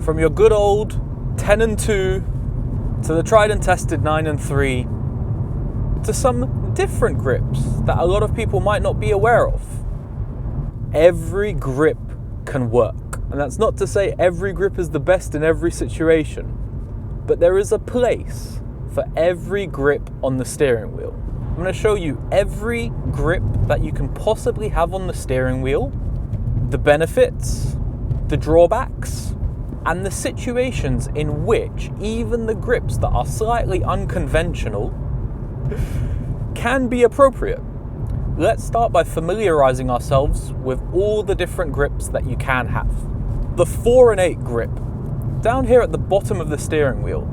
From your good old 10 and 2 to the tried and tested 9 and 3 to some different grips that a lot of people might not be aware of. Every grip can work. And that's not to say every grip is the best in every situation, but there is a place for every grip on the steering wheel. I'm going to show you every grip that you can possibly have on the steering wheel, the benefits, the drawbacks, and the situations in which even the grips that are slightly unconventional can be appropriate. Let's start by familiarizing ourselves with all the different grips that you can have. The 4 and 8 grip, down here at the bottom of the steering wheel.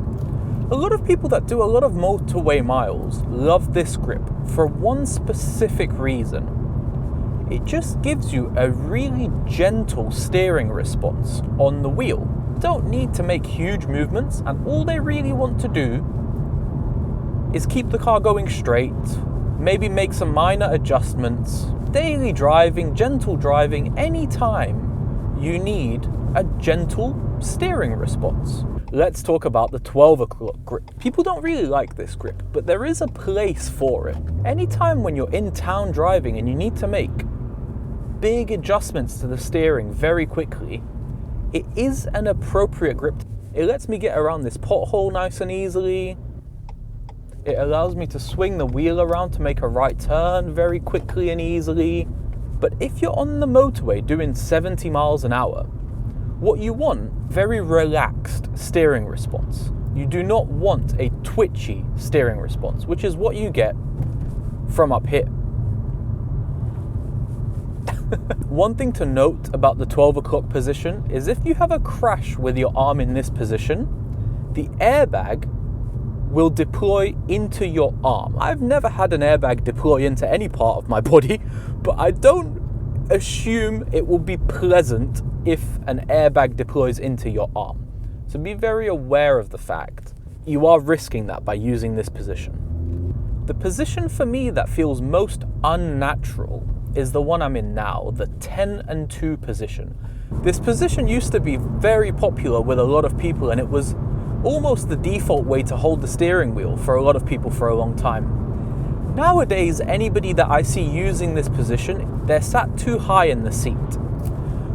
A lot of people that do a lot of motorway miles love this grip for one specific reason. It just gives you a really gentle steering response on the wheel. You don't need to make huge movements, and all they really want to do is keep the car going straight, maybe make some minor adjustments. Daily driving, gentle driving, anytime you need a gentle steering response. Let's talk about the 12 o'clock grip. People don't really like this grip, but there is a place for it. Anytime when you're in town driving and you need to make big adjustments to the steering very quickly, it is an appropriate grip. It lets me get around this pothole nice and easily. It allows me to swing the wheel around to make a right turn very quickly and easily. But if you're on the motorway doing 70 miles an hour, what you want, very relaxed steering response. You do not want a twitchy steering response, which is what you get from up here. One thing to note about the 12 o'clock position is if you have a crash with your arm in this position, the airbag will deploy into your arm. I've never had an airbag deploy into any part of my body, but I don't assume it will be pleasant if an airbag deploys into your arm. So be very aware of the fact you are risking that by using this position. The position for me that feels most unnatural is the one I'm in now, the 10 and 2 position. This position used to be very popular with a lot of people, and it was almost the default way to hold the steering wheel for a lot of people for a long time. Nowadays, anybody that I see using this position, they're sat too high in the seat.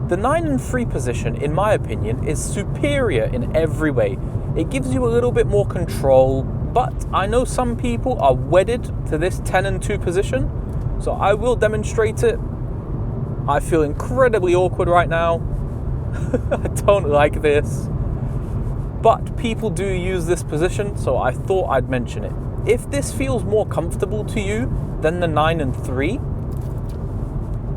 The 9 and 3 position, in my opinion, is superior in every way. It gives you a little bit more control, but I know some people are wedded to this 10 and 2 position, so I will demonstrate it. I feel incredibly awkward right now. I don't like this. But people do use this position, so I thought I'd mention it. If this feels more comfortable to you than the 9 and 3,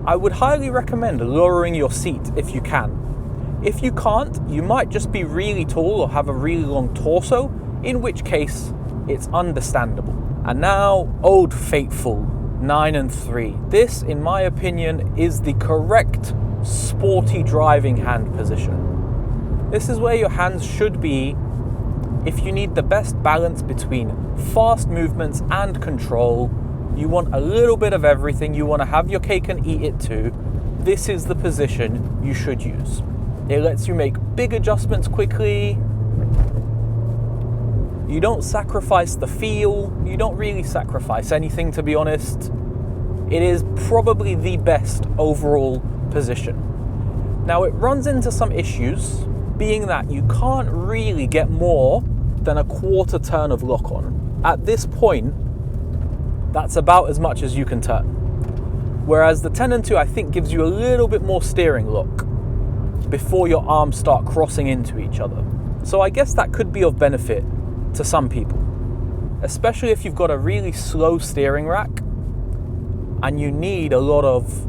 I would highly recommend lowering your seat if you can. If you can't, you might just be really tall or have a really long torso, in which case it's understandable. And now, Old Faithful 9 and 3. This, in my opinion, is the correct sporty driving hand position. This is where your hands should be if you need the best balance between fast movements and control. You want a little bit of everything. You want to have your cake and eat it too. This is the position you should use. It lets you make big adjustments quickly. You don't sacrifice the feel. You don't really sacrifice anything, to be honest. It is probably the best overall position. Now, it runs into some issues, being that you can't really get more than a quarter turn of lock on. At this point, that's about as much as you can turn. Whereas the 10 and 2, I think, gives you a little bit more steering lock before your arms start crossing into each other. So I guess that could be of benefit to some people, especially if you've got a really slow steering rack and you need a lot of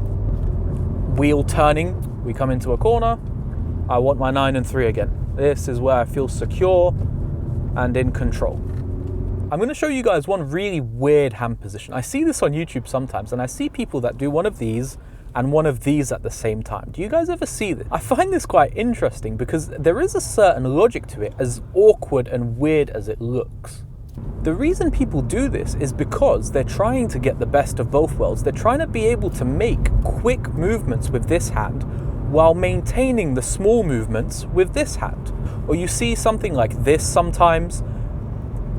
wheel turning. We come into a corner, I want my 9 and 3 again. This is where I feel secure and in control. I'm going to show you guys one really weird hand position. I see this on YouTube sometimes, and I see people that do one of these and one of these at the same time. Do you guys ever see this? I find this quite interesting because there is a certain logic to it, as awkward and weird as it looks. The reason people do this is because they're trying to get the best of both worlds. They're trying to be able to make quick movements with this hand while maintaining the small movements with this hand. Or you see something like this sometimes.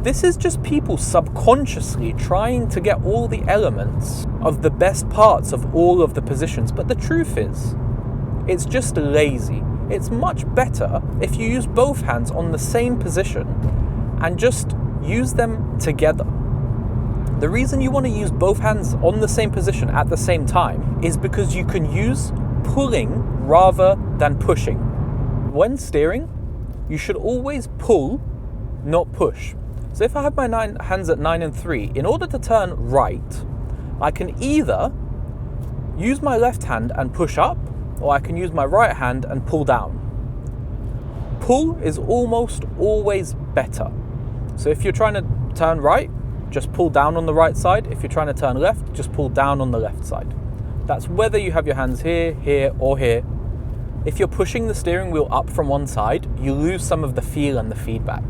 This is just people subconsciously trying to get all the elements of the best parts of all of the positions. But the truth is, it's just lazy. It's much better if you use both hands on the same position and just use them together. The reason you want to use both hands on the same position at the same time is because you can use pulling rather than pushing. When steering, you should always pull, not push. So if I have my hands at 9 and 3, in order to turn right, I can either use my left hand and push up, or I can use my right hand and pull down. Pull is almost always better. So if you're trying to turn right, just pull down on the right side. If you're trying to turn left, just pull down on the left side. That's whether you have your hands here, here, or here. If you're pushing the steering wheel up from one side, you lose some of the feel and the feedback.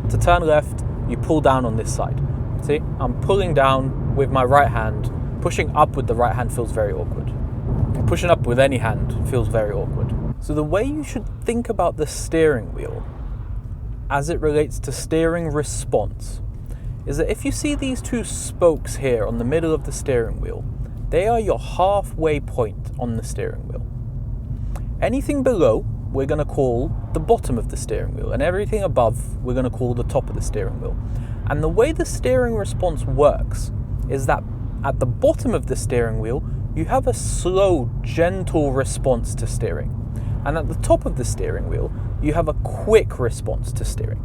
To turn left, you pull down on this side. See, I'm pulling down with my right hand. Pushing up with the right hand feels very awkward. Pushing up with any hand feels very awkward. So the way you should think about the steering wheel as it relates to steering response is that if you see these two spokes here on the middle of the steering wheel, they are your halfway point on the steering wheel. Anything below, we're going to call the bottom of the steering wheel, and everything above, we're going to call the top of the steering wheel. And the way the steering response works is that at the bottom of the steering wheel, you have a slow, gentle response to steering. And at the top of the steering wheel, you have a quick response to steering.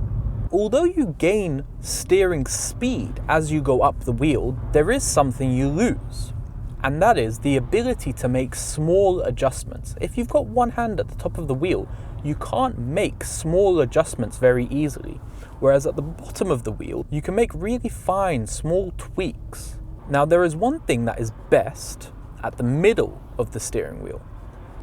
Although you gain steering speed as you go up the wheel, there is something you lose. And that is the ability to make small adjustments. If you've got one hand at the top of the wheel, you can't make small adjustments very easily. Whereas at the bottom of the wheel, you can make really fine, small tweaks. Now, there is one thing that is best at the middle of the steering wheel,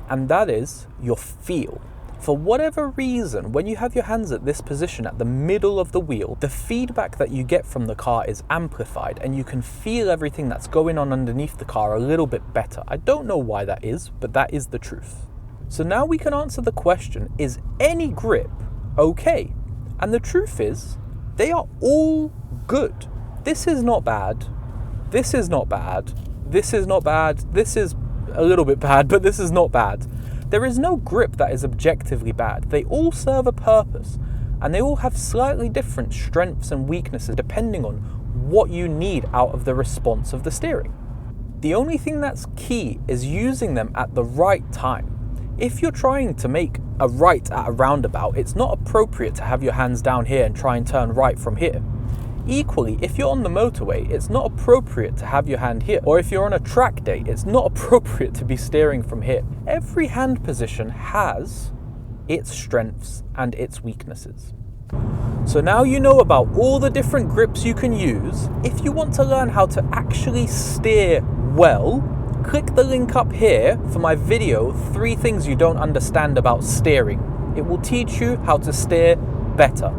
and that is your feel. For whatever reason, when you have your hands at this position at the middle of the wheel, the feedback that you get from the car is amplified and you can feel everything that's going on underneath the car a little bit better. I don't know why that is, but that is the truth. So now we can answer the question, is any grip okay? And the truth is, they are all good. This is not bad. This is not bad. This is not bad. This is a little bit bad, but this is not bad. There is no grip that is objectively bad. They all serve a purpose, and they all have slightly different strengths and weaknesses depending on what you need out of the response of the steering. The only thing that's key is using them at the right time. If you're trying to make a right at a roundabout, it's not appropriate to have your hands down here and try and turn right from here. Equally, if you're on the motorway, it's not appropriate to have your hand here. Or if you're on a track day, it's not appropriate to be steering from here. Every hand position has its strengths and its weaknesses. So now you know about all the different grips you can use. If you want to learn how to actually steer well, click the link up here for my video, 3 things you don't understand about steering. It will teach you how to steer better.